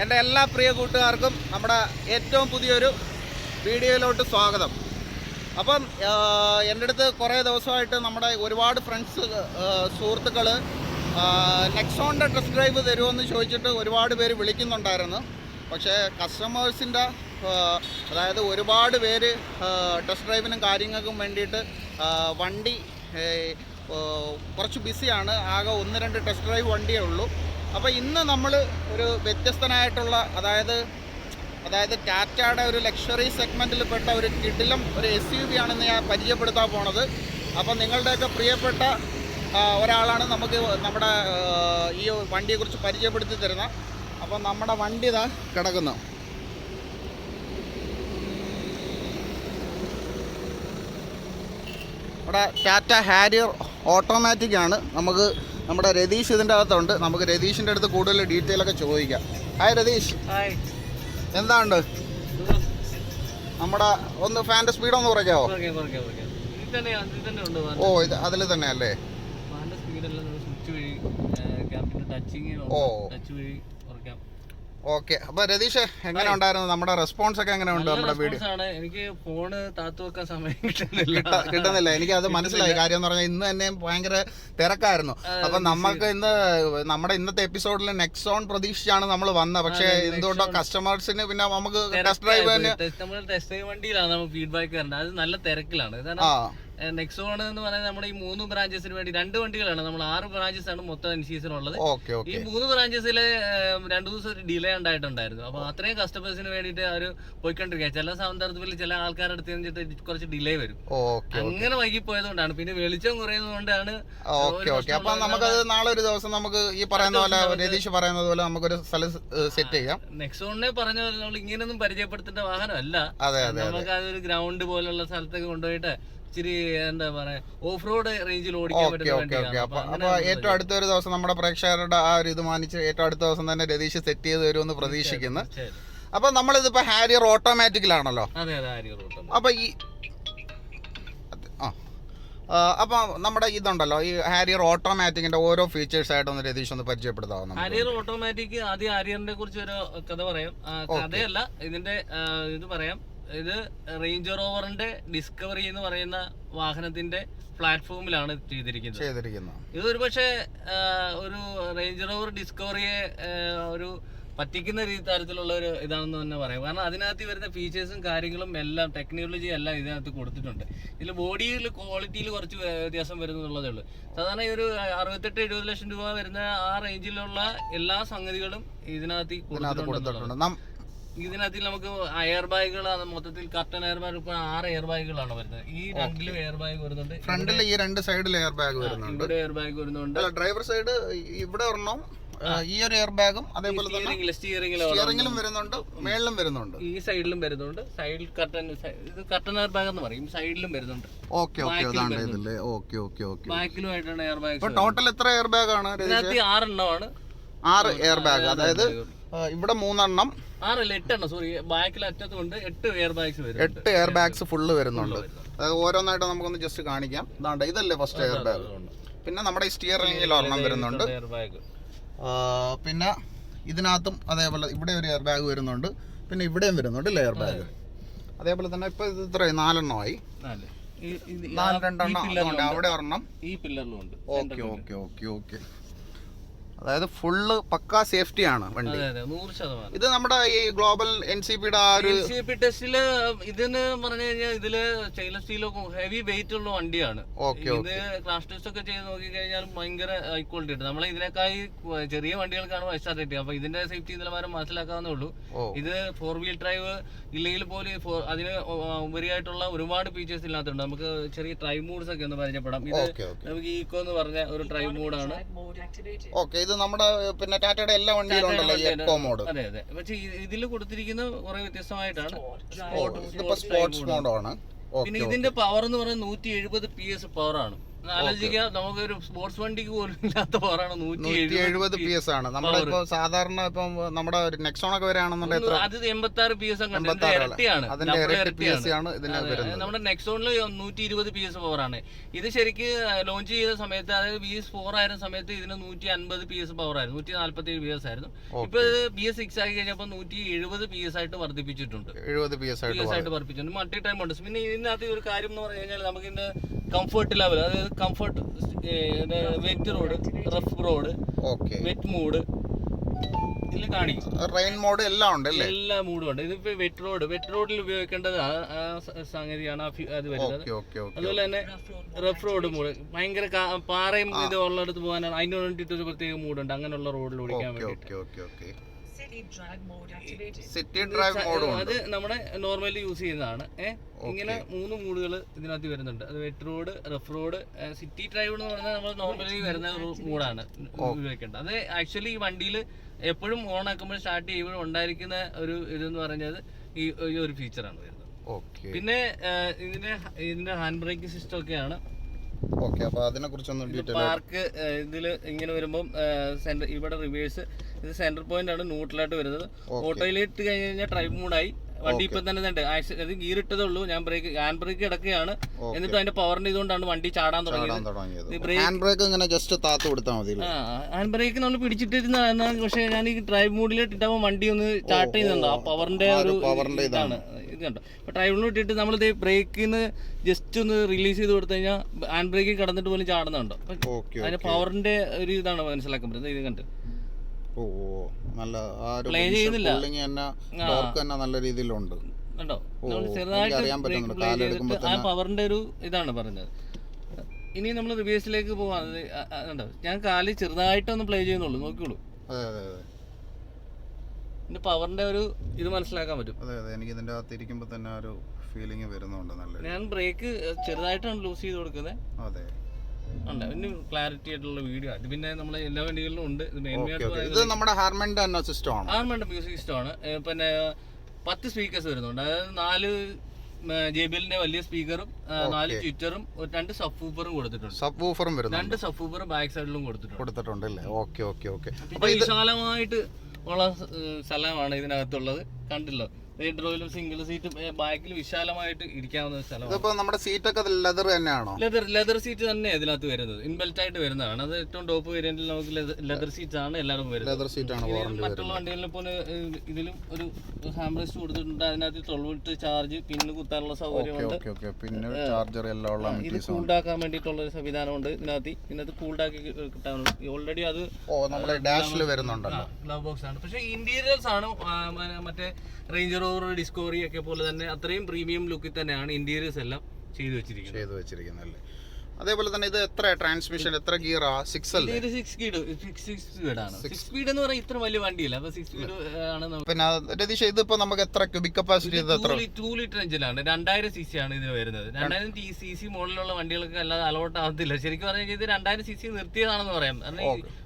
എൻ്റെ എല്ലാ പ്രിയ കൂട്ടുകാർക്കും നമ്മുടെ ഏറ്റവും പുതിയൊരു വീഡിയോയിലോട്ട് സ്വാഗതം. അപ്പം എൻ്റെ അടുത്ത് കുറേ ദിവസമായിട്ട് നമ്മുടെ ഒരുപാട് ഫ്രണ്ട്സ് സുഹൃത്തുക്കൾ നെക്സോണിൻ്റെ ടെസ്റ്റ് ഡ്രൈവ് തരുമെന്ന് ചോദിച്ചിട്ട് ഒരുപാട് പേര് വിളിക്കുന്നുണ്ടായിരുന്നു. പക്ഷേ കസ്റ്റമേഴ്സിൻ്റെ അതായത് ഒരുപാട് പേര് ടെസ്റ്റ് ഡ്രൈവിനും കാര്യങ്ങൾക്കും വേണ്ടിയിട്ട് വണ്ടി കുറച്ച് ബിസിയാണ്. ആകെ 1-2 ടെസ്റ്റ് ഡ്രൈവ് വണ്ടിയേ ഉള്ളൂ. അപ്പോൾ ഇന്ന് നമ്മൾ ഒരു വ്യത്യസ്തനായിട്ടുള്ള അതായത് ടാറ്റയുടെ ഒരു ലക്ഷറി സെഗ്മെൻറ്റിൽപ്പെട്ട ഒരു കിടിലം ഒരു SUV ആണെന്ന് ഞാൻ പരിചയപ്പെടുത്താൻ പോണത്. അപ്പോൾ നിങ്ങളുടെയൊക്കെ പ്രിയപ്പെട്ട ഒരാളാണ് നമുക്ക് നമ്മുടെ ഈ വണ്ടിയെക്കുറിച്ച് പരിചയപ്പെടുത്തി തരുന്നത്. അപ്പോൾ നമ്മുടെ വണ്ടി ഇതാ കിടക്കുന്നു. ഇവിടെ ടാറ്റ ഹാരിയർ ഓട്ടോമാറ്റിക് ആണ്. നമുക്ക് നമ്മുടെ രതീഷ് ഇതിൻ്റെ അകത്തുണ്ട്. നമുക്ക് രതീഷിൻ്റെ അടുത്ത് കൂടുതൽ ഡീറ്റെയിൽ ഒക്കെ ചോദിക്കാം. ഹായ് രതീഷ്, എന്താണ്ട് നമ്മുടെ ഒന്ന് ഫാൻ്റെ സ്പീഡ് ഒന്ന് കുറയ്ക്കാവോ? ഓ, ഇത് അതിൽ തന്നെ അല്ലേ? ഓ, ഓക്കെ. അപ്പൊ രതീഷ്, എങ്ങനെ ഉണ്ടായിരുന്നു നമ്മുടെ റെസ്പോൺസ് ഒക്കെ? എങ്ങനെ ഉണ്ട് നമ്മുടെ വീഡിയോ? എനിക്ക് ഫോണ് താത്തു വെക്കാൻ സമയം കിട്ടുന്നില്ല. എനിക്ക് അത് മനസ്സിലായി. കാര്യം എന്ന് പറഞ്ഞാൽ ഇന്ന് തന്നെ ഭയങ്കര തിരക്കായിരുന്നു. അപ്പൊ നമുക്ക് ഇന്ന് നമ്മുടെ ഇന്നത്തെ എപ്പിസോഡിൽ നെക്സോൺ പ്രതീക്ഷിച്ചാണ് നമ്മൾ വന്നത്. പക്ഷെ എന്തുകൊണ്ടോ കസ്റ്റമേഴ്സിന് പിന്നെ നമുക്ക് ടെസ്റ്റ് ഡ്രൈവ് വണ്ടിയിലാണ് നമുക്ക് ഫീഡ്ബാക്ക് തരേണ്ടത്. അത് നല്ല തിരക്കിലാണ്. നെക്സോൺ എന്ന് പറയുന്നത് നമ്മുടെ ഈ 3 ബ്രാഞ്ചസിന് വേണ്ടി 2 വണ്ടികളാണ്. നമ്മൾ 6 ബ്രാഞ്ചസ് ആണ് മൊത്തം NCSനുള്ളത്. ഈ 3 ബ്രാഞ്ചസില് 2 ദിവസം ഡിലേ ഉണ്ടായിട്ടുണ്ടായിരുന്നു. അപ്പൊ അത്രയും കസ്റ്റമേഴ്സിന് വേണ്ടിയിട്ട് അവർ പോയിക്കൊണ്ടിരിക്കുക. ചില സന്ദർഭത്തിൽ ചില ആൾക്കാരുടെ അടുത്ത് കുറച്ച് ഡിലേ വരും. അങ്ങനെ വൈകി പോയതുകൊണ്ടാണ്. പിന്നെ വെളിച്ചം കുറയുന്നതുകൊണ്ടാണ്. അപ്പൊ നമുക്കത് നാളെ ഒരു ദിവസം നമുക്ക് ഈ പറയുന്ന പോലെ രതീഷ് പറയുന്നത് പോലെ നമുക്കൊരു സ്ഥലം സെറ്റ് ചെയ്യാം. നെക്സോണിനെ പറഞ്ഞ പോലെ നമ്മൾ ഇങ്ങനെയൊന്നും പരിചയപ്പെടുത്തേണ്ട വാഹനമല്ല. നമുക്ക് അതൊരു ഗ്രൗണ്ട് പോലുള്ള സ്ഥലത്തേക്ക് കൊണ്ടുപോയിട്ട് ഇച്ചിരി എന്താ പറയാ ഓഫ് റോഡ് റേഞ്ചിൽ ഓടിക്കാൻ പറ്റുന്ന. അപ്പൊ ഏറ്റവും അടുത്തൊരു ദിവസം നമ്മുടെ പ്രേക്ഷകരുടെ ആ ഒരു ഇത് മാനിച്ച് ഏറ്റവും അടുത്ത ദിവസം തന്നെ രതീഷ് സെറ്റ് ചെയ്ത് വരുമെന്ന് പ്രതീക്ഷിക്കുന്നു. അപ്പൊ നമ്മളിതിപ്പോ ഹാരിയർ ഓട്ടോമാറ്റിക്കിലാണല്ലോ. അപ്പൊ ഈ അപ്പൊ നമ്മുടെ ഇതുണ്ടല്ലോ, ഈ ഹാരിയർ ഓട്ടോമാറ്റിക്കിന്റെ ഓരോ ഫീച്ചേഴ്സ് ആയിട്ടൊന്ന് രതീഷ് ഒന്ന് പരിചയപ്പെടുത്താവുന്നു. ഹാരിയർ ഓട്ടോമാറ്റിക് ആദ്യം ഹാരിയറിനെ കുറിച്ച് ഒരു കഥ പറയാം. കഥയല്ല, ഇതിന്റെ ഇത് പറയാം. ഇത് റേഞ്ച് റോവറിന്റെ ഡിസ്കവറി എന്ന് പറയുന്ന വാഹനത്തിന്റെ പ്ലാറ്റ്ഫോമിലാണ് ചെയ്തിരിക്കുന്നത്. ഇത് ഒരു പക്ഷേ ഒരു റേഞ്ച് റോവർ ഡിസ്കവറിയെ ഒരു പറ്റിക്കുന്ന തരത്തിലുള്ള ഒരു ഇതാണെന്ന് തന്നെ പറയാം. കാരണം അതിനകത്ത് വരുന്ന ഫീച്ചേഴ്സും കാര്യങ്ങളും എല്ലാം ടെക്നോളജി എല്ലാം ഇതിനകത്ത് കൊടുത്തിട്ടുണ്ട്. ഇതിൽ ബോഡിയിൽ ക്വാളിറ്റിയിൽ കുറച്ച് വ്യത്യാസം വരുന്നുള്ളതേ ഉള്ളൂ. സാധാരണ ഒരു 68-70 ലക്ഷം രൂപ വരുന്ന ആ റേഞ്ചിലുള്ള എല്ലാ സംഗതികളും ഇതിനകത്ത് കൊടുത്തിട്ടുണ്ട്. ഇതിനകത്ത് നമുക്ക് എയർ ബാഗുകളാണ് മൊത്തത്തിൽ. കർട്ടൻ എയർ ബാഗ് ഇപ്പൊ 6 എയർ ബാഗുകളാണ് വരുന്നത്. ഈ 2 എയർ ബാഗ് വരുന്നുണ്ട്. ഫ്രണ്ടിൽ ഈ 2 സൈഡിൽ എയർ ബാഗ് വരുന്നുണ്ട്. ഇവിടെ എയർ ബാഗ് വരുന്നുണ്ട്. ഡ്രൈവർ സൈഡ് ഇവിടെ ഒരെണ്ണം, ഈ ഒരു എയർ ബാഗും അതേപോലെ തന്നെ സ്റ്റിയറിംഗിലും വരുന്നുണ്ട്, മേളിലും വരുന്നുണ്ട്, ഈ സൈഡിലും വരുന്നുണ്ട്. സൈഡിൽ കർട്ടൻ, ഇത് കർട്ടൻ എയർ ബാഗ് എന്ന് പറയും. സൈഡിലും വരുന്നുണ്ട്. ബാക്കിലുമായിട്ടാണ് എയർ ബാഗ്. ടോട്ടൽ എത്ര എയർ ബാഗ് ആണ്? 6 എണ്ണമാണ്. 6 എയർ ബാഗ്. അതായത് ഇവിടെ 3 എണ്ണം, 8 എണ്ണം, സോറി, ബാക്കിൽ അറ്റത്തുകൊണ്ട് 8 എയർ ബാഗ്സ് വരും. 8 എയർ ബാഗ്സ് ഫുള്ള് വരുന്നുണ്ട്. അതായത് ഓരോന്നായിട്ട് നമുക്കൊന്ന് ജസ്റ്റ് കാണിക്കാം. ഇതല്ലേ ഫസ്റ്റ് എയർ ബാഗ്. പിന്നെ നമ്മുടെ ഈ സ്റ്റിയറിംഗിൽ ഒരെണ്ണം വരുന്നുണ്ട്. പിന്നെ ഇതിനകത്തും അതേപോലെ ഇവിടെ ഒരു എയർ ബാഗ് വരുന്നുണ്ട്. പിന്നെ ഇവിടെയും വരുന്നുണ്ട് എയർ ബാഗ്. അതേപോലെ തന്നെ ഇപ്പൊ ഇത് ഇത്രയും 4 എണ്ണമായി. 2 അവിടെ ഒരെണ്ണം ഈ പില്ലറിലും ഉണ്ട്. ഓക്കെ. അതായത് ഫുള്ള് പക്കാ സേഫ്റ്റി ആണ് വണ്ടി. 100%. ഇത് നമ്മുടെ ഈ ഗ്ലോബൽ NCPയുടെ ആ ഒരു NCP ടെസ്റ്റില് ഇതെന്ന് പറഞ്ഞു കഴിഞ്ഞാൽ ഇതില് സ്റ്റെയിൻലെസ് സ്റ്റീലോ ഹെവി വെയിറ്റ് ഉള്ള വണ്ടിയാണ്. ഇത് ക്രാഷ് ടെസ്റ്റ് ഒക്കെ ചെയ്ത് നോക്കി കഴിഞ്ഞാൽ ഭയങ്കര ഹൈ ക്വാളിറ്റി ഉണ്ട്. നമ്മളെ ഇതിനേക്കായി ചെറിയ വണ്ടികൾക്കാണ് എക്സ്ട്രാ റേറ്റ്. അപ്പൊ ഇതിന്റെ സേഫ്റ്റി നിലവാരം മനസ്സിലാക്കാവുന്നേ ഉള്ളൂ. ഇത് 4 വീൽ ഡ്രൈവ് ഇല്ലെങ്കിൽ പോലും അതിന് ഉപരിയായിട്ടുള്ള ഒരുപാട് ഫീച്ചേഴ്സ് ഇല്ലാത്തതുണ്ട്. നമുക്ക് ചെറിയ ഡ്രൈവ് മോഡ്സ് ഒക്കെ ഒന്ന് പരിചയപ്പെടാം. ഇത് നമുക്ക് ഈക്കോ എന്ന് പറഞ്ഞ ഒരു ഡ്രൈവ് മോഡാണ്. ഇത് നമ്മുടെ പിന്നെ ടാറ്റയുടെ എല്ലാ വണ്ടിയിലും ഉണ്ടല്ലോ ഈ എക്കോ മോഡ്. അതെ. പക്ഷേ ഇതിൽ കൊടുത്തിരിക്കുന്ന കുറെ വ്യത്യസ്തമായിട്ടാണ്. സ്പോർട്സ് മോഡാണ്. പിന്നെ ഇതിന്റെ പവർ എന്ന് പറയുന്നത് 170 PS പവർ ആണ്. ആലോചിക്കാം, നമുക്കൊരു സ്പോർട്സ് വണ്ടിക്ക് പോലും ഇല്ലാത്ത പവറാണ് 170 PS ആണ്. നമ്മളിപ്പോ സാധാരണ ഇപ്പം നമ്മുടെ നെക്സോൺ ഒക്കെ വരാണെന്നുണ്ടെങ്കിൽ അത് 86 PS ഇരട്ടിയാണ്. നമ്മുടെ നെക്സോണിൽ 120 PS പവറാണ്. ഇത് ശരിക്ക് ലോഞ്ച് ചെയ്ത സമയത്ത്, അതായത് BS4 ആയിരുന്ന സമയത്ത് ഇതിന് 150 PS പവറായിരുന്നു, 147 PS ആയിരുന്നു. ഇപ്പൊ ഇത് BS6 ആയി കഴിഞ്ഞപ്പോൾ 170 PS ആയിട്ട് വർദ്ധിപ്പിച്ചിട്ടുണ്ട്. 70 PS ആയിട്ട് വർദ്ധിപ്പിച്ചിട്ടുണ്ട്. മൾട്ടി ടൈം ഉണ്ട്. പിന്നെ ഇതിനകത്ത് ഒരു കാര്യം എന്ന് പറഞ്ഞു കഴിഞ്ഞാൽ നമുക്ക് ഇതിന്റെ കംഫർട്ട് ലെവൽ, അതായത് comfort, wet road, rough road, wet mode ഇതിൽ കാണിക്കും. റെയിൻ മോഡ് എല്ലാം ഉണ്ട്, എല്ലാ മൂഡും ഉണ്ട്. ഇതിപ്പോ വെറ്റ് റോഡിൽ ഉപയോഗിക്കേണ്ടത് ആ സംഗതിയാണ് അത് വരുന്നത്. അതുപോലെ തന്നെ റഫ് റോഡ് മൂഡ്, ഭയങ്കര പാറയും ഇത് ഉള്ളിടത്ത് പോകാനാണ്, അതിന് വേണ്ടിയിട്ട് ഒരു പ്രത്യേക മൂഡുണ്ട്. അങ്ങനെയുള്ള റോഡിൽ ഓടിക്കാൻ വേണ്ടി അത് നമ്മുടെ നോർമലി യൂസ് ചെയ്യുന്നതാണ്. ഇങ്ങനെ 3 മൂഡുകൾ ഇതിനകത്ത് വരുന്നുണ്ട്. അത് wet road, rough road, city drive എന്ന് പറഞ്ഞാൽ നമ്മൾ നോർമലി വരുന്ന മൂഡാണ് ഉപയോഗിക്കേണ്ടത്. അത് ആക്ച്വലി ഈ വണ്ടിയിൽ എപ്പോഴും ഓൺ ആക്കുമ്പോൾ സ്റ്റാർട്ട് ചെയ്യുമ്പോൾ ഉണ്ടായിരിക്കുന്ന ഒരു ഇതെന്ന് പറഞ്ഞത് ഈ ഒരു ഫീച്ചറാണ് വരുന്നത്. പിന്നെ ഇതിന്റെ ഹാൻഡ് ബ്രേക്ക് സിസ്റ്റം ഒക്കെയാണ്. പാർക്ക് ഇതിൽ ഇങ്ങനെ വരുമ്പോൾ ഇവിടെ റിവേഴ്സ്, ഇത് സെന്റർ പോയിന്റ് ആണ് ന്യൂട്രലായിട്ട് വരുന്നത്. ഓട്ടോയിലിട്ട് കഴിഞ്ഞാൽ ഡ്രൈവ് മോഡായി. വണ്ടി ഇപ്പൊ തന്നെ അത് ഗിയർ ഇട്ടതേ ഉള്ളൂ. ഞാൻ ഹാൻഡ് ബ്രേക്ക് കിടക്കുകയാണ്. എന്നിട്ട് അതിന്റെ പവറിന്റെ ഇതുകൊണ്ടാണ് വണ്ടി ചാടാൻ തുടങ്ങിയത്. ഹാൻഡ് ബ്രേക്ക് നമ്മൾ പിടിച്ചിട്ടിരുന്നതാണ്. പക്ഷെ ഞാൻ ഈ ഡ്രൈവ് മോഡിലിട്ട് ഇട്ടാകുമ്പോൾ വണ്ടി ഒന്ന് സ്റ്റാർട്ട് ചെയ്യുന്നുണ്ടോ, ആ പവറിന്റെ ഒരു ഇതാണ്. ഇത് കണ്ടോ, അപ്പൊ ഡ്രൈവ് മോഡിൽ ഇട്ടിട്ട് നമ്മളിത് ബ്രേക്കിന്ന് ജസ്റ്റ് ഒന്ന് റിലീസ് ചെയ്ത് കൊടുത്തു കഴിഞ്ഞാൽ ഹാൻഡ് ബ്രേക്ക് കടന്നിട്ട് പോലും ചാടുന്നുണ്ടോ. അതിന്റെ പവറിന്റെ ഒരു ഇതാണ് മനസ്സിലാക്കാൻ പറ്റുന്നത്. ഇത് കണ്ട് പ്ലേ ചെയ്യുന്നില്ല നല്ല രീതിയിലുണ്ട് കണ്ടോ, ചെറുതായിട്ട് ആ പവറിന്റെ ഒരു ഇതാണ് പറഞ്ഞത്. ഇനി നമ്മൾ റിവേഴ്സിലേക്ക് പോവാ. കണ്ടോ, ഞാൻ കാല് ചെറുതായിട്ടൊന്ന് പ്ലേ ചെയ്യുന്നുള്ളൂ, നോക്കിയോളൂ. ഇതിന്റെ പവറിന്റെ ഒരു ഇത് മനസ്സിലാക്കാൻ പറ്റും. എനിക്ക് ഇതിന്റെ അകത്ത് ഇരിക്കുമ്പോൾ തന്നെ ഒരു ഫീലിംഗ് വരുന്നുണ്ട്. ഞാൻ ബ്രേക്ക് ചെറുതായിട്ടാണ് ലൂസ് ചെയ്ത് കൊടുക്കുന്നത്. ഉണ്ട്, പിന്നെ ക്ലാരിറ്റി ആയിട്ടുള്ള വീഡിയോ. അത് പിന്നെ നമ്മളെ എല്ലാ വണ്ടികളിലും ഉണ്ട്. ഇത് നമ്മുടെ ഹാർമന്റെ സിസ്റ്റമാണ്. ഹാർമന്റെ മ്യൂസിക് സിസ്റ്റമാണ്. പിന്നെ 10 സ്പീക്കേഴ്സ് വരുന്നുണ്ട്. അതായത് 4 ജെബിലിന്റെ വലിയ സ്പീക്കറും 4 ട്വിറ്ററും 2 സബ് ഊഫറും കൊടുത്തിട്ടുണ്ട്. 2 സബ് ഊഫർ ബാക്ക് സൈഡിലും കൊടുത്തിട്ടുണ്ട്. വിശാലമായിട്ട് ഉള്ള സ്ഥലമാണ് ഇതിനകത്തുള്ളത്. കണ്ടില്ലോ, റോയിലും സിംഗിൾ സീറ്റും ബാക്കിൽ വിശാലമായിട്ട് ഇരിക്കാവുന്ന സ്ഥലമാണ്. നമ്മുടെ സീറ്റൊക്കെ ലെതർ തന്നെയാണോ? ലെതർ സീറ്റ് തന്നെ ഇതിനകത്ത് വരുന്നത്, ഇൻബിൽറ്റ് ആയിട്ട് വരുന്നതാണ്. അത് ഏറ്റവും ടോപ്പ് വേരിയന്റിൽ നമുക്ക് ലെതർ സീറ്റ് ആണ് എല്ലാവരും വരുന്നത്. മറ്റുള്ള വണ്ടികളിൽ പോലെ ഇതിലും ഒരു ഹാംബ്രസ്റ്റ് കൊടുത്തിട്ടുണ്ട്. അതിനകത്ത് 12 വോൾട്ട് ചാർജ്, പിന്ന് കുത്താനുള്ള സൗകര്യമുണ്ട്. ഇത് കൂൾഡാക്കാൻ വേണ്ടിയിട്ടുള്ള ഒരു സംവിധാനമുണ്ട് ഇതിനകത്ത് കൂൾഡാക്കി കിട്ടാനുണ്ട്. ഓൾറെഡി അത് ഗ്ലവ് ബോക്സ് ആണ്. പക്ഷെ ഇന്റീരിയേഴ്സ് ആണ് മറ്റേ റേഞ്ചർ റോവർ, ഡിസ്കവറി ഒക്കെ പോലെ തന്നെ അത്രയും പ്രീമിയം ലുക്കിൽ തന്നെയാണ് ഇന്റീരിയേഴ്സ് എല്ലാം ചെയ്തു വെച്ചിരിക്കുന്നത്. അതേപോലെ തന്നെ ഇത് എത്ര ട്രാൻസ്മിഷൻ, എത്ര ഗിയർ? 6 സ്പീഡാണ്. 6 സ്പീഡ് എന്ന് പറഞ്ഞാൽ ഇത്ര വലിയ വണ്ടിയില്ല. അപ്പൊ 6 സ്പീഡ് ആണ്. പിന്നെ രതീഷ്, ഇതിപ്പോ നമുക്ക് എത്ര ക്യൂബിക് കപ്പാസിറ്റി? 2 ലിറ്റർ എഞ്ചിനാണ്. 2000 cc ആണ് ഇതിന് വരുന്നത്. 2000 cc മുകളിലുള്ള വണ്ടികൾക്ക് അല്ലാതെ അലോട്ട് ആവത്തില്ല. ശരിക്കും പറഞ്ഞാൽ ഇത് 2000 cc നിർത്തിയതാണെന്ന് പറയാം.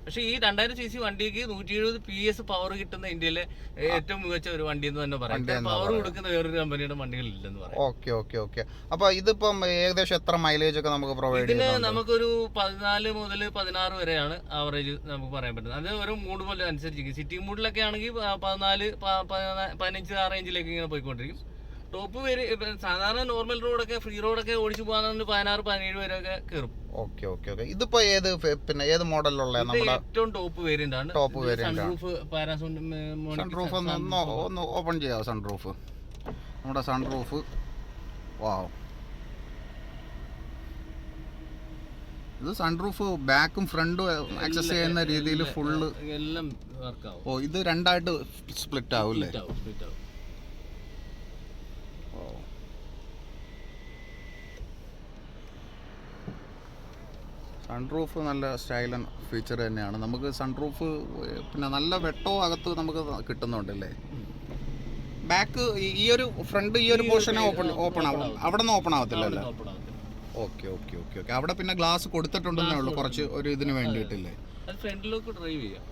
പക്ഷേ ഈ 2000 cc വണ്ടിക്ക് 170 PS പവർ കിട്ടുന്ന ഇന്ത്യയിലെ ഏറ്റവും മികച്ച ഒരു വണ്ടി എന്ന് തന്നെ പറയാം. പവർ കൊടുക്കുന്ന വേറൊരു കമ്പനിയുടെ വണ്ടികളില്ലെന്ന് പറയാം. അപ്പൊ ഇതിപ്പം ഏകദേശം എത്ര മൈലേജ് ഒക്കെ നമുക്ക് പ്രൊവൈഡ് ഇതിന് നമുക്കൊരു 14 മുതൽ 16 വരെയാണ് ആവറേജ് നമുക്ക് പറയാൻ പറ്റുന്നത്. അത് ഒരു മൂഡ് പോലെ അനുസരിച്ചിരിക്കും. സിറ്റി മൂഡിലൊക്കെ ആണെങ്കിൽ 14, 15 ആ റേഞ്ചിലേക്ക് ഇങ്ങനെ പോയിക്കൊണ്ടിരിക്കും. ടോപ്പ് വരെ സാധാരണ നോർമൽ റോഡൊക്കെ, ഫ്രീ റോഡൊക്കെ ഓടിച്ചു പോകാൻ 16, 17 വരെയൊക്കെ കയറും. ഇതിപ്പോ ഏത് മോഡലുള്ള ഏറ്റവും ടോപ്പ് വേരിയന്റ് ആണ്. സൺറൂഫ്, സൺറൂഫ് ഒന്ന് ഓപ്പൺ ചെയ്യാം. സൺറൂഫ്, നമ്മുടെ സൺറൂഫ്. വാവ്, ഇത് സൺറൂഫ് ബാക്കും ഫ്രണ്ടും ആക്സസ് ചെയ്യുന്ന രീതിയിൽ ഫുള്ള് എല്ലാം വർക്ക് ആവും. ഇത് രണ്ടായിട്ട് സ്പ്ലിറ്റ് ആവും അല്ലേ? സൺറൂഫ് നല്ല സ്റ്റൈലൻ ഫീച്ചർ തന്നെയാണ്. നമുക്ക് സൺറൂഫ് പിന്നെ നല്ല വെട്ടവും അകത്ത് നമുക്ക് കിട്ടുന്നുണ്ടല്ലേ. ബാക്ക് ഈ ഒരു ഫ്രണ്ട് ഈ ഒരു പോർഷൻ ഓപ്പൺ ആവും, അവിടെ നിന്ന് ഓപ്പൺ ആവത്തില്ലല്ലേ? ഓക്കെ. അവിടെ പിന്നെ ഗ്ലാസ് കൊടുത്തിട്ടുണ്ടെന്നേ ഉള്ളൂ, കുറച്ച് ഒരു ഇതിന് വേണ്ടിയിട്ടില്ലേ? ഫ്രണ്ടിലേക്ക് ഡ്രൈവ് ചെയ്യാം.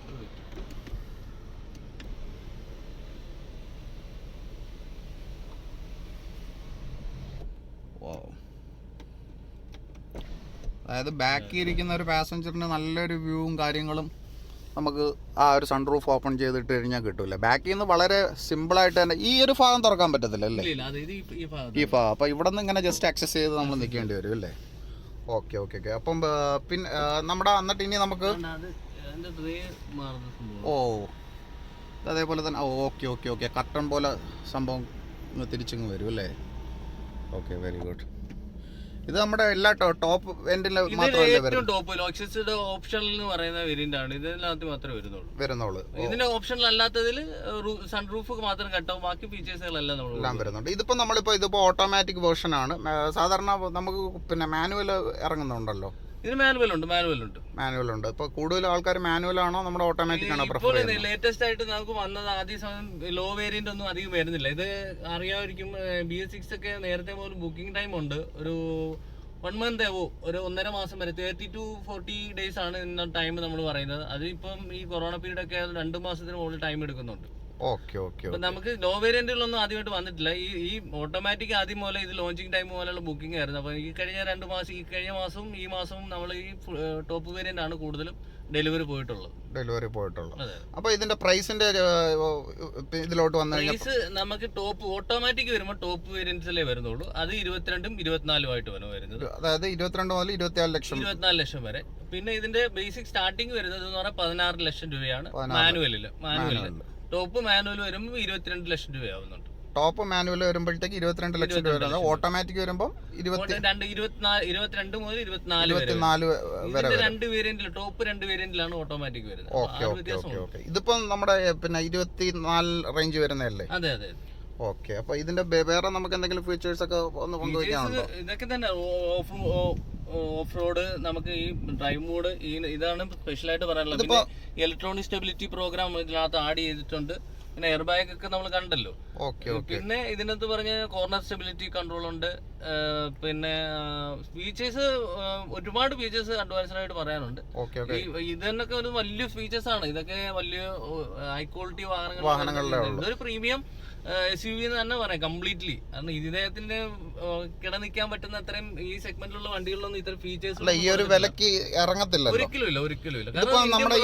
അതായത് ബാക്കിൽ ഇരിക്കുന്ന ഒരു പാസഞ്ചറിന് നല്ലൊരു വ്യൂവും കാര്യങ്ങളും നമുക്ക് ആ ഒരു സൺറൂഫ് ഓപ്പൺ ചെയ്തിട്ട് കഴിഞ്ഞാൽ കിട്ടൂല. ബാക്കിൽ നിന്ന് വളരെ സിമ്പിളായിട്ട് തന്നെ ഈ ഒരു ഭാഗം തുറക്കാൻ പറ്റത്തില്ല അല്ലേ? ഈ ഭാഗം അപ്പോൾ ഇവിടെ നിന്ന് ഇങ്ങനെ ജസ്റ്റ് ആക്സസ് ചെയ്ത് നമ്മൾ നിൽക്കേണ്ടി വരും അല്ലേ? Okay okay okay. അപ്പം പിന്നെ നമ്മുടെ എന്നിട്ട് ഇനി നമുക്ക് അതേപോലെ തന്നെ ഓക്കെ ഓക്കെ ഓക്കെ കർട്ടൺ പോലെ സംഭവം തിരിച്ചിങ്ങ് വരും അല്ലേ? Okay, very good. ഇത് നമ്മുടെ എല്ലാ ടോപ്പ് എൻഡിൽ മാത്രമല്ല ടോപ്പ് ലോക്സിയുടെ ഓപ്ഷണൽ എന്ന് പറയുന്ന വേരിയന്റ് ആണ്. ഇതിനകത്ത് മാത്രമേ വരുന്നുള്ളൂ. ഇതിന്റെ ഓപ്ഷണൽ അല്ലാത്തതിൽ സൺറൂഫ് മാത്രം കട്ടോ, ബാക്കി ഫീച്ചേഴ്സുകളെല്ലാം എല്ലാം വരുന്നുണ്ട്. ഇതിപ്പോ ഓട്ടോമാറ്റിക് വേർഷൻ ആണ്. സാധാരണ നമുക്ക് പിന്നെ മാനുവൽ ഇറങ്ങുന്നുണ്ടല്ലോ. ഇത് മാനുവൽ ഉണ്ട്. ഇപ്പൊ കൂടുതൽ ആൾക്കാർ മാനുവൽ ആണോ നമ്മുടെ ഓട്ടോമാറ്റിക് ആണോ പ്രിഫർ ചെയ്യുന്നത്? ലേറ്റസ്റ്റ് ആയിട്ട് നമുക്ക് വന്നത് ആദ്യ സമയം ലോ വേരിയന്റ് ഒന്നും അധികം വരുന്നില്ല. ഇത് അറിയാമായിരിക്കും, BS6 ഒക്കെ നേരത്തെ മുതൽ ബുക്കിംഗ് ടൈം ഉണ്ട്. ഒരു 1 month ഒരു 1.5 മാസം വരെ 30 to 40 days ആണ് ഇന്ന ടൈം നമ്മൾ പറയുന്നത്. അത് ഇപ്പം ഈ കൊറോണ പീരീഡ് ഒക്കെ 2 മാസത്തിന് മുകളിൽ ടൈം എടുക്കുന്നുണ്ട്. നമുക്ക് ലോ വേരിയന്റുകളൊന്നും ആദ്യമായിട്ട് വന്നിട്ടില്ല. ഈ ഓട്ടോമാറ്റിക് ആദ്യം പോലെ ഇത് ലോഞ്ചിങ് ടൈം പോലെയുള്ള ബുക്കിംഗ് ആയിരുന്നു. അപ്പോൾ ഈ കഴിഞ്ഞ 2 മാസം, ഈ കഴിഞ്ഞ മാസവും ഈ മാസവും നമ്മൾ ഈ ടോപ്പ് വേരിയന്റ് ആണ് കൂടുതലും ഡെലിവറി പോയിട്ടുള്ളത്. അപ്പോൾ ഇതിന്റെ പ്രൈസിന്റെ ഇതിലോട്ട് വന്നു കഴിഞ്ഞാൽ പ്രൈസ് നമുക്ക് ടോപ്പ് ഓട്ടോമാറ്റിക് വരുമ്പോൾ ടോപ്പ് വേരിയന്റ്സിലേ വരുന്നുള്ളൂ. അത് 22ഉം 24ഉം ആയിട്ട് വരുന്നത്. അതായത് 22 മുതൽ 24 ലക്ഷം വരെ. പിന്നെ ഇതിന്റെ ബേസിക് സ്റ്റാർട്ടിംഗ് വരുന്നത് എന്ന് പറഞ്ഞാൽ 16 ലക്ഷം രൂപയാണ് മാനുവലില്. ടോപ്പ് മാനുവൽ വരുമ്പോൾ 22 ലക്ഷം രൂപയാവുന്നുണ്ട്. ടോപ്പ് മാനുവൽ വരുമ്പോഴത്തേക്ക് 22 ലക്ഷം രൂപ. ഓട്ടോമാറ്റിക് വരുമ്പോൾ 22 മുതൽ 24 വരെ. 2 വേരിയന്റിൽ ടോപ്പ് 2 വേരിയന്റിലാണ് ഓട്ടോമാറ്റിക് വരുന്നത്. ഇതിപ്പോ നമ്മുടെ പിന്നെ 24 റേഞ്ച് വരുന്നതല്ലേ? അതെ. ഓക്കെ. അപ്പൊ ഇതിന്റെ വേറെ നമുക്ക് എന്തെങ്കിലും ഫീച്ചേഴ്സ് ഒക്കെ ഒന്ന് പങ്കുവയ്ക്കാനുണ്ടോ? ഇതൊക്കെ തന്നെ ഓഫ് റോഡ്, നമുക്ക് ഈ ഡ്രൈവ് മോഡ്, ഇതാണ് സ്പെഷ്യലായിട്ട് പറയാനുള്ളത്. പിന്നെ ഇലക്ട്രോണിക് സ്റ്റെബിലിറ്റി പ്രോഗ്രാം ഇതിനകത്ത് ആഡ് ചെയ്തിട്ടുണ്ട്. പിന്നെ എയർ ബാഗ് ഒക്കെ നമ്മൾ കണ്ടല്ലോ. പിന്നെ ഇതിനകത്ത് പറഞ്ഞ കോർണർ സ്റ്റെബിലിറ്റി കൺട്രോൾ ഉണ്ട്. പിന്നെ ഫീച്ചേഴ്സ് ഒരുപാട് ഫീച്ചേഴ്സ് അഡ്വാൻസ്ഡ് ആയിട്ട് പറയാനുണ്ട്. ഇതൊക്കെ ഒരു വലിയ ഫീച്ചേഴ്സ് ആണ്. ഇതൊക്കെ വലിയ ഹൈ ക്വാളിറ്റി വാഹനങ്ങളുടെ ഒരു പ്രീമിയം SUV എന്ന് തന്നെ പറയാം കംപ്ലീറ്റ്ലി. കാരണം ഇദ്ദേഹത്തിന്റെ കിടനിൽക്കാൻ പറ്റുന്ന അത്രയും ഈ സെഗ്മെന്റിലുള്ള വണ്ടികളിലൊന്നും ഇത്ര ഫീച്ചേഴ്സ് ഈ ഒരു വിലക്ക് ഇറങ്ങത്തില്ല. ഒരിക്കലും ഇല്ല. നമ്മുടെ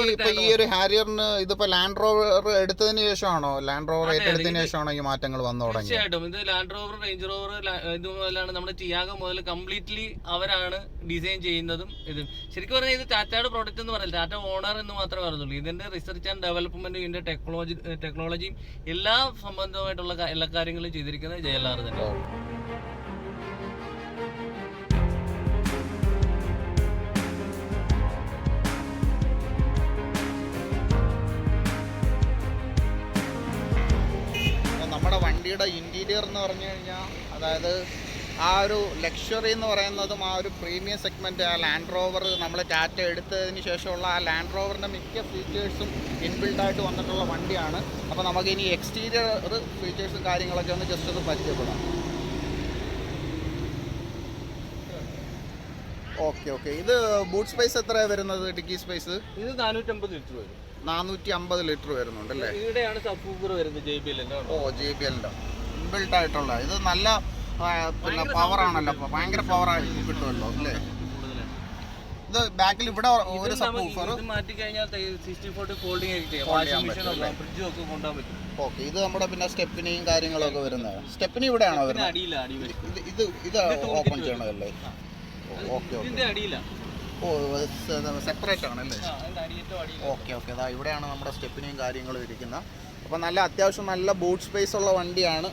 ഈ ഒരു ഹാരിയറിന് ഇതിപ്പോ ലാൻഡ് റോവർ എടുത്തതിന് ശേഷമാണോ, ലാൻഡ് റോവർ ഏറ്റെടുത്തതിന് ശേഷമാണോ ഈ മാറ്റങ്ങൾ വന്നു തുടങ്ങി? തീർച്ചയായിട്ടും. ഇത് ലാൻഡ് റോവർ, റേഞ്ച് റോവർ ഇതുപോലെയാണ് നമ്മുടെ ടിയാഗോ മുതൽ കംപ്ലീറ്റ്ലി അവരാണ് ഡിസൈൻ ചെയ്യുന്നതും. ഇത് ശരിക്കും പറഞ്ഞാൽ ഇത് ടാറ്റയുടെ പ്രോഡക്റ്റ് എന്ന് പറയില്ല, ടാറ്റ ഓണർ എന്ന് മാത്രമേ പറഞ്ഞുള്ളൂ. ഇതിന്റെ റിസർച്ച് ആൻഡ് ഡെവലപ്മെന്റ്, ഇതിന്റെ ടെക്നോളജിയും എല്ലാ സംബന്ധമായിട്ടുള്ള എല്ലാ കാര്യങ്ങളും ചെയ്തിരിക്കുന്നത് JLR തന്നെ. നമ്മുടെ വണ്ടിയുടെ ഇന്റീരിയർ എന്ന് പറഞ്ഞു കഴിഞ്ഞാൽ, അതായത് ആ ഒരു ലക്ഷറി എന്ന് പറയുന്നതും ആ ഒരു പ്രീമിയം സെഗ്മെൻറ്റ്, ആ ലാൻഡ് റോവർ നമ്മൾ ടാറ്റ എടുത്തതിന് ശേഷമുള്ള ആ ലാൻഡ് റോവറിൻ്റെ മിക്ക ഫീച്ചേഴ്സും ഇൻബിൽഡായിട്ട് വന്നിട്ടുള്ള വണ്ടിയാണ്. അപ്പോൾ നമുക്ക് ഇനി എക്സ്റ്റീരിയർ ഫീച്ചേഴ്സും കാര്യങ്ങളൊക്കെ ഒന്ന് ജസ്റ്റ് ഒന്ന് പരിചയപ്പെടാം. ഓക്കെ. ഇത് ബൂട്ട് സ്പേസ് എത്രയാണ് വരുന്നത്? ഡിക്കി സ്പേസ് ഇത് 450 ലിറ്റർ വരും. 450 ലിറ്റർ വരുന്നുണ്ട് അല്ലേ? ഇവിടെയാണ് സബ്വൂഫർ വരുന്നത്, JBLന്റെ. JBLന്റെ ഇൻബിൽഡ് ആയിട്ടുള്ള. ഇത് നല്ല പിന്നെ പവർ ആണല്ലോ, ഭയങ്കര പവർ ആയിട്ട് കിട്ടുമല്ലോ അല്ലേ? ഇത് ബാക്കിൽ ഇവിടെ ഒരു സബ്വൂഫർ മാറ്റി കഴിഞ്ഞാൽ 60/40 ഫോൾഡിംഗ് ഫ്രിഡ്ജും കൊണ്ടുപോകാൻ പറ്റും. ഓക്കെ. ഇത് നമ്മുടെ പിന്നെ സ്റ്റെപ്പിനെയും കാര്യങ്ങളൊക്കെ വരുന്നത്. സ്റ്റെപ്പിന് ഇവിടെയാണോ വരുന്നത്? ഇത് ഓപ്പൺ ചെയ്യണതല്ലേ? ഓക്കെ. സെപ്പറേറ്റ് ആണല്ലേ? ഓക്കെ. അതാ ഇവിടെയാണ് നമ്മുടെ സ്റ്റെപ്പിനെയും കാര്യങ്ങളും ഇരിക്കുന്നത്. അപ്പോൾ നല്ല അത്യാവശ്യം നല്ല ബൂട്ട് സ്പേസ് ഉള്ള വണ്ടിയാണ്.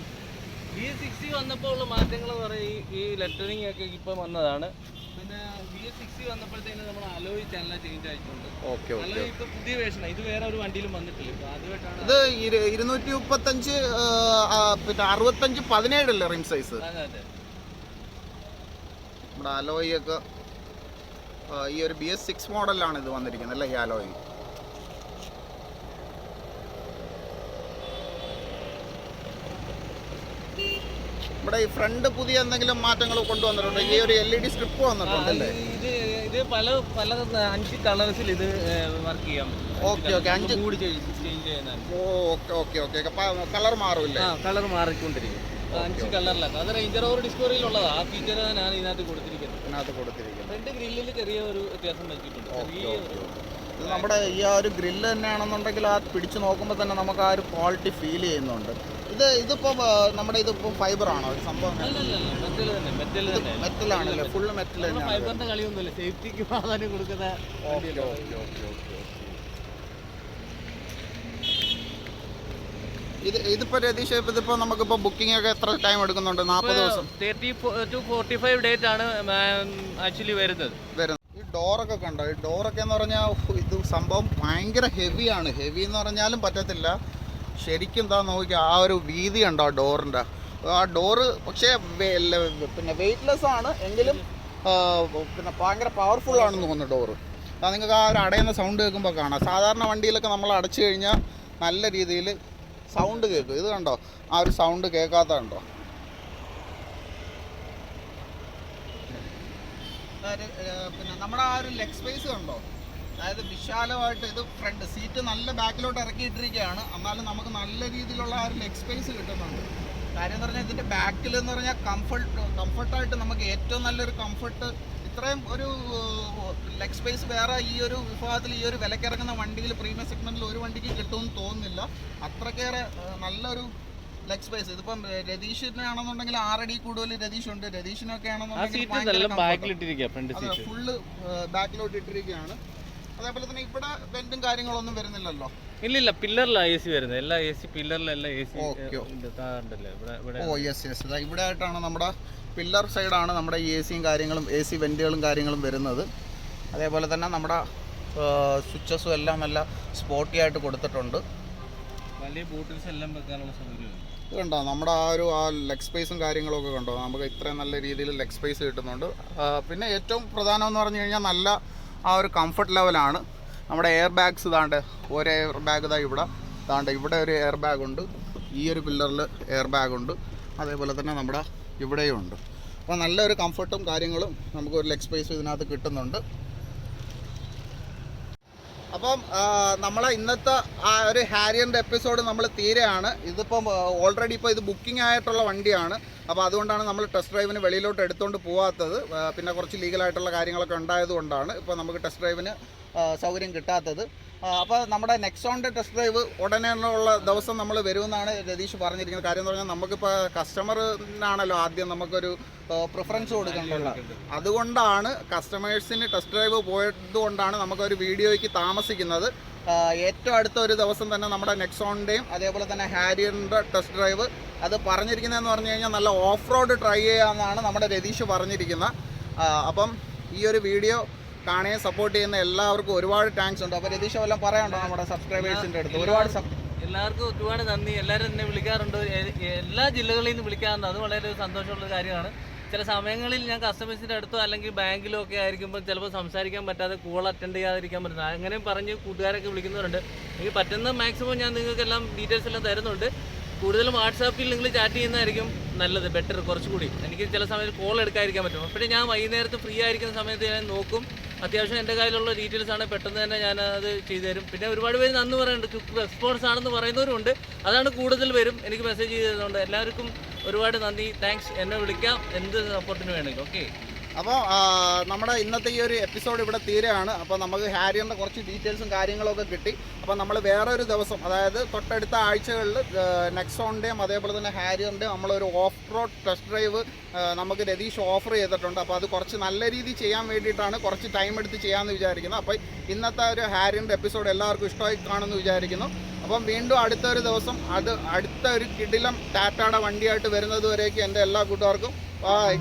BS6 വന്നപ്പോൾ ഉള്ള മാറ്റങ്ങൾ പറയും, ഈ ലെറ്ററിങ് ഒക്കെ ഇപ്പം വന്നതാണ്. പിന്നെ BS6 വന്നപ്പോഴത്തേന് നമ്മൾ അലോയ് ചാനൽ ചേഞ്ച് ആയിട്ടുണ്ട്. അലോയ് ഇപ്പൊ പുതിയ വേർഷനാണ്. ഇത് വേറെ ഒരു വണ്ടിയിലും വന്നിട്ടില്ല, ആദ്യമായിട്ടാണ്. ഇത് 235 പിന്നെ 65 17 അല്ലേ റിം സൈസ്? അതെ. നമ്മുടെ അലോയ് ഒക്കെ ഈ ഒരു BS6 മോഡലാണ് ഇത് വന്നിരിക്കുന്നത് അല്ലേ, ഈ അലോയ്? ഇവിടെ ഈ ഫ്രണ്ട് പുതിയ എന്തെങ്കിലും മാറ്റങ്ങൾ കൊണ്ടുവന്നിട്ടുണ്ട്? ഈ ഒരു LED സ്ട്രിപ്പ് വന്നിട്ടുണ്ടല്ലേ? ഇത് പല 5 കളേഴ്സിൽ ഇത് വർക്ക് ചെയ്യാം. ഓക്കെ. 5 കൂടി ചേഞ്ച് ചെയ്യുന്നതാണ്. ഓക്കെ. കളർ മാറില്ലേ? കളർ മാറിക്കൊണ്ടിരിക്കും. 5 കളറിലാണ്. അത് റേഞ്ചർ ഓവർ ഡിസ്കവറിയിലുള്ളതാണ്. ആ ഫീച്ചർ ഞാൻ ഇതിനകത്ത് കൊടുത്തിരിക്കുന്നത്. ഫ്രണ്ട് ഗ്രില്ലിൽ ചെറിയ ഒരു വ്യത്യാസം വെച്ചിട്ടുണ്ട്. ഇത് നമ്മുടെ ഈ ആ ഒരു ഗ്രില്ല് തന്നെയാണെന്നുണ്ടെങ്കിൽ ആ പിടിച്ച് നോക്കുമ്പോൾ തന്നെ നമുക്ക് ആ ഒരു ക്വാളിറ്റി ഫീൽ ചെയ്യുന്നുണ്ട്. ഇതിപ്പോൾ നമ്മുടെ ഇതിപ്പോൾ ഫൈബർ ആണോ ഒരു സംഭവം? മെറ്റലാണല്ലേ? ഫുള്ള് മെറ്റൽ തന്നെയാണ്. ഫൈബറിന്റെ കളിയൊന്നുമില്ല, സേഫ്റ്റിക്ക് പ്രാധാന്യം കൊടുക്കുന്ന. ഇതിപ്പോൾ രതീഷ് ഇതിപ്പോൾ നമുക്കിപ്പോൾ ബുക്കിംഗ് ഒക്കെ എത്ര ടൈം എടുക്കുന്നുണ്ട്? 40 ദിവസം, 30 to 45 ഡേറ്റ് ആണ് ആക്ച്വലി വരുന്നത്. ഈ ഡോറൊക്കെ കണ്ടോ? ഈ ഡോറൊക്കെ എന്ന് പറഞ്ഞാൽ ഇത് സംഭവം ഭയങ്കര ഹെവിയാണ്. ഹെവി എന്ന് പറഞ്ഞാലും പറ്റത്തില്ല. ശരിക്കും എന്താ നോക്കി ആ ഒരു വീതി ഉണ്ടോ ആ ഡോറിൻ്റെ? ആ ഡോറ് പക്ഷേ പിന്നെ വെയ്റ്റ്ലെസ് ആണ് എങ്കിലും പിന്നെ ഭയങ്കര പവർഫുൾ ആണെന്ന് തോന്നുന്നു ഡോറ്. നിങ്ങൾക്ക് ആ ഒരു അടയുന്ന സൗണ്ട് കേൾക്കുമ്പോൾ കാണാം. സാധാരണ വണ്ടിയിലൊക്കെ നമ്മൾ അടച്ചു കഴിഞ്ഞാൽ നല്ല രീതിയിൽ സൗണ്ട് കേൾക്കും. ഇത് കണ്ടോ? ആ ഒരു സൗണ്ട് കേൾക്കാത്ത കണ്ടോ? പിന്നെ നമ്മുടെ ആ ഒരു ലെഗ് സ്പേസ് കണ്ടോ? അതായത് വിശാലമായിട്ട് ഇത് ഫ്രണ്ട് സീറ്റ് നല്ല ബാക്കിലോട്ട് ഇറക്കിയിട്ടിരിക്കുകയാണ്. എന്നാലും നമുക്ക് നല്ല രീതിയിലുള്ള ആ ഒരു ലെഗ് സ്പേസ് കിട്ടുന്നുണ്ട്. കാര്യം എന്ന് പറഞ്ഞാൽ ഇതിൻ്റെ ബാക്കിൽ എന്ന് പറഞ്ഞാൽ കംഫർട്ടായിട്ട് നമുക്ക് ഏറ്റവും നല്ലൊരു കംഫർട്ട് ഇത്രയും ഒരു ലെഗ് സ്പേസ് വേറെ ഈ ഒരു വിഭാഗത്തിൽ ഈ ഒരു വിലക്കിറങ്ങുന്ന വണ്ടിയിൽ പ്രീമിയം സെഗ്മെൻറ്റിൽ ഒരു വണ്ടിക്ക് കിട്ടുമെന്ന് തോന്നുന്നില്ല. അത്രക്കേറെ നല്ലൊരു ലെഗ് സ്പേസ്. ഇതിപ്പം രതീഷിനാണെന്നുണ്ടെങ്കിൽ 6 അടി കൂടുതൽ രതീഷുണ്ട്. രതീഷിനൊക്കെ ആണെന്നുണ്ടെങ്കിൽ ഫുള്ള് ബാക്കിലോട്ട് ഇട്ടിരിക്കുകയാണ്. അതേപോലെ തന്നെ ഇവിടെ വെന്റും കാര്യങ്ങളൊന്നും വരുന്നില്ലല്ലോ. ഇല്ല, പില്ലറിലാണ് AC വരുന്നത്. എല്ലാ AC പില്ലറിലെല്ലാം AC. ഇവിടെ ആയിട്ടാണ് നമ്മുടെ പില്ലർ സൈഡാണ് നമ്മുടെ ഈ ACയും കാര്യങ്ങളും AC വെന്റുകളും കാര്യങ്ങളും വരുന്നത്. അതേപോലെ തന്നെ നമ്മുടെ സ്വിച്ചസും എല്ലാം നല്ല സ്പോർട്ടി ആയിട്ട് കൊടുത്തിട്ടുണ്ട്. വലിയ ബോട്ടിൽസ് എല്ലാം വെക്കാനുള്ള സൗകര്യം ഇത് കണ്ടോ? നമ്മുടെ ആ ലെഗ് സ്പേസും കാര്യങ്ങളൊക്കെ കണ്ടോ? നമുക്ക് ഇത്രയും നല്ല രീതിയിൽ ലെഗ് സ്പേസ് കിട്ടുന്നുണ്ട്. പിന്നെ ഏറ്റവും പ്രധാനം എന്ന് പറഞ്ഞു കഴിഞ്ഞാൽ നല്ല ആ ഒരു കംഫർട്ട് ലെവലാണ്. നമ്മുടെ എയർ ബാഗ്സ് ഇതാണ്ട് ഒരു എയർ ബാഗ് ഇവിടെ ഒരു എയർ ബാഗ് ഉണ്ട്. ഈ ഒരു പില്ലറിൽ എയർ ബാഗ് ഉണ്ട്. അതേപോലെ തന്നെ നമ്മുടെ ഇവിടെയും ഉണ്ട്. അപ്പോൾ നല്ലൊരു കംഫർട്ടും കാര്യങ്ങളും നമുക്കൊരു ലെഗ് സ്പേസ് ഇതിനകത്ത് കിട്ടുന്നുണ്ട്. അപ്പം നമ്മളെ ഇന്നത്തെ ആ ഒരു ഹാരിയറിൻ്റെ എപ്പിസോഡ് നമ്മൾ തീരെയാണ്. ഇതിപ്പം ഓൾറെഡി ഇപ്പോൾ ഇത് ബുക്കിംഗ് ആയിട്ടുള്ള വണ്ടിയാണ്. അപ്പോൾ അതുകൊണ്ടാണ് നമ്മൾ ടെസ്റ്റ് ഡ്രൈവിന് വെളിയിലോട്ട് എടുത്തുകൊണ്ട് പോകാത്തത്. പിന്നെ കുറച്ച് ലീഗലായിട്ടുള്ള കാര്യങ്ങളൊക്കെ ഉണ്ടായതുകൊണ്ടാണ് ഇപ്പോൾ നമുക്ക് ടെസ്റ്റ് ഡ്രൈവിന് സൗകര്യം കിട്ടാത്തത്. അപ്പോൾ നമ്മുടെ നെക്സോണിൻ്റെ ടെസ്റ്റ് ഡ്രൈവ് ഉടനെ ഉള്ള ദിവസം നമ്മൾ വരുമെന്നാണ് രതീഷ് പറഞ്ഞിരിക്കുന്നത്. കാര്യം എന്ന് പറഞ്ഞാൽ നമുക്കിപ്പോൾ കസ്റ്റമറിനാണല്ലോ ആദ്യം നമുക്കൊരു പ്രിഫറൻസ് കൊടുക്കേണ്ടത്. അതുകൊണ്ടാണ് കസ്റ്റമേഴ്സിന് ടെസ്റ്റ് ഡ്രൈവ് പോയതുകൊണ്ടാണ് നമുക്കൊരു വീഡിയോയ്ക്ക് താമസിക്കുന്നത്. ഏറ്റവും അടുത്ത ഒരു ദിവസം തന്നെ നമ്മുടെ നെക്സോണിൻ്റെയും അതേപോലെ തന്നെ ഹാരിയറിൻ്റെ ടെസ്റ്റ് ഡ്രൈവ് അത് പറഞ്ഞിരിക്കുന്നതെന്ന് പറഞ്ഞു കഴിഞ്ഞാൽ നല്ല ഓഫ് റോഡ് ട്രൈ ചെയ്യാമെന്നാണ് നമ്മുടെ രതീഷ് പറഞ്ഞിരിക്കുന്നത്. അപ്പം ഈ ഒരു വീഡിയോ കാണുകയും സപ്പോർട്ട് ചെയ്യുന്ന എല്ലാവർക്കും ഒരുപാട് താങ്ക്സ് ഉണ്ട്. അപ്പോൾ രതീഷ് വല്ലതും പറയാനുണ്ടോ നമ്മുടെ സബ്സ്ക്രൈബേഴ്സിൻ്റെ അടുത്ത്? എല്ലാവർക്കും ഒരുപാട് നന്ദി. എല്ലാവരും എന്നെ വിളിക്കാറുണ്ട്, എല്ലാ ജില്ലകളിൽ നിന്ന് വിളിക്കാറുണ്ട്. അത് വളരെ സന്തോഷമുള്ള കാര്യമാണ്. ചില സമയങ്ങളിൽ ഞാൻ കസ്റ്റമേഴ്സിൻ്റെ അടുത്തോ അല്ലെങ്കിൽ ബാങ്കിലോ ഒക്കെ ആയിരിക്കുമ്പോൾ ചിലപ്പോൾ സംസാരിക്കാൻ പറ്റാതെ കോൾ അറ്റൻഡ് ചെയ്യാതിരിക്കാൻ പറ്റുന്നത്. അങ്ങനെ പറഞ്ഞ് കൂട്ടുകാരൊക്കെ വിളിക്കുന്നവരുണ്ട്. എനിക്ക് പറ്റുന്ന മാക്സിമം ഞാൻ നിങ്ങൾക്കെല്ലാം ഡീറ്റെയിൽസ് എല്ലാം തരുന്നുണ്ട്. കൂടുതലും വാട്സാപ്പിൽ നിങ്ങൾ ചാറ്റ് ചെയ്യുന്നതായിരിക്കും നല്ലത്, ബെറ്റർ കുറച്ചുകൂടി. എനിക്ക് ചില സമയത്ത് കോൾ എടുക്കാതിരിക്കാൻ പറ്റും. അപ്പോഴേ ഞാൻ വൈകുന്നേരത്ത് ഫ്രീ ആയിരിക്കുന്ന സമയത്ത് ഞാൻ നോക്കും. അത്യാവശ്യം എൻ്റെ കയ്യിലുള്ള ഡീറ്റെയിൽസ് ആണ്, പെട്ടെന്ന് തന്നെ ഞാനത് ചെയ്തു തരും. പിന്നെ ഒരുപാട് പേര് നന്ദി പറയുന്നുണ്ട്, ക്വിക്ക് റെസ്പോൺസ് ആണെന്ന് പറയുന്നവരുണ്ട്. അതാണ് കൂടുതൽ പേരും എനിക്ക് മെസ്സേജ് ചെയ്തതുകൊണ്ട് എല്ലാവർക്കും ഒരുപാട് നന്ദി, താങ്ക്സ്. എന്നെ വിളിക്കാം എന്ത് സപ്പോർട്ടിന് വേണമെങ്കിലും. ഓക്കെ. അപ്പോൾ നമ്മുടെ ഇന്നത്തെ ഈ ഒരു എപ്പിസോഡ് ഇവിടെ തീരെയാണ്. അപ്പോൾ നമുക്ക് ഹാരിയറിൻ്റെ കുറച്ച് ഡീറ്റെയിൽസും കാര്യങ്ങളൊക്കെ കിട്ടി. അപ്പോൾ നമ്മൾ വേറെ ഒരു ദിവസം, അതായത് തൊട്ടടുത്ത ആഴ്ചകളിൽ നെക്സോണിൻ്റെയും അതേപോലെ തന്നെ ഹാരിയറിൻ്റെയും നമ്മളൊരു ഓഫ് റോഡ് ടെസ്റ്റ് ഡ്രൈവ് നമുക്ക് രതീഷ് ഓഫർ ചെയ്തിട്ടുണ്ട്. അപ്പോൾ അത് കുറച്ച് നല്ല രീതിയിൽ ചെയ്യാൻ വേണ്ടിയിട്ടാണ് കുറച്ച് ടൈം എടുത്ത് ചെയ്യാമെന്ന് വിചാരിക്കുന്നത്. അപ്പോൾ ഇന്നത്തെ ഒരു ഹാരിയറിൻ്റെ എപ്പിസോഡ് എല്ലാവർക്കും ഇഷ്ടമായി കാണുമെന്ന് വിചാരിക്കുന്നു. അപ്പം വീണ്ടും അടുത്തൊരു ദിവസം അടുത്ത ഒരു കിടിലം ടാറ്റയുടെ വണ്ടിയായിട്ട് വരുന്നത് വരേക്കും എൻ്റെ എല്ലാ കൂട്ടുകാർക്കും ബൈ.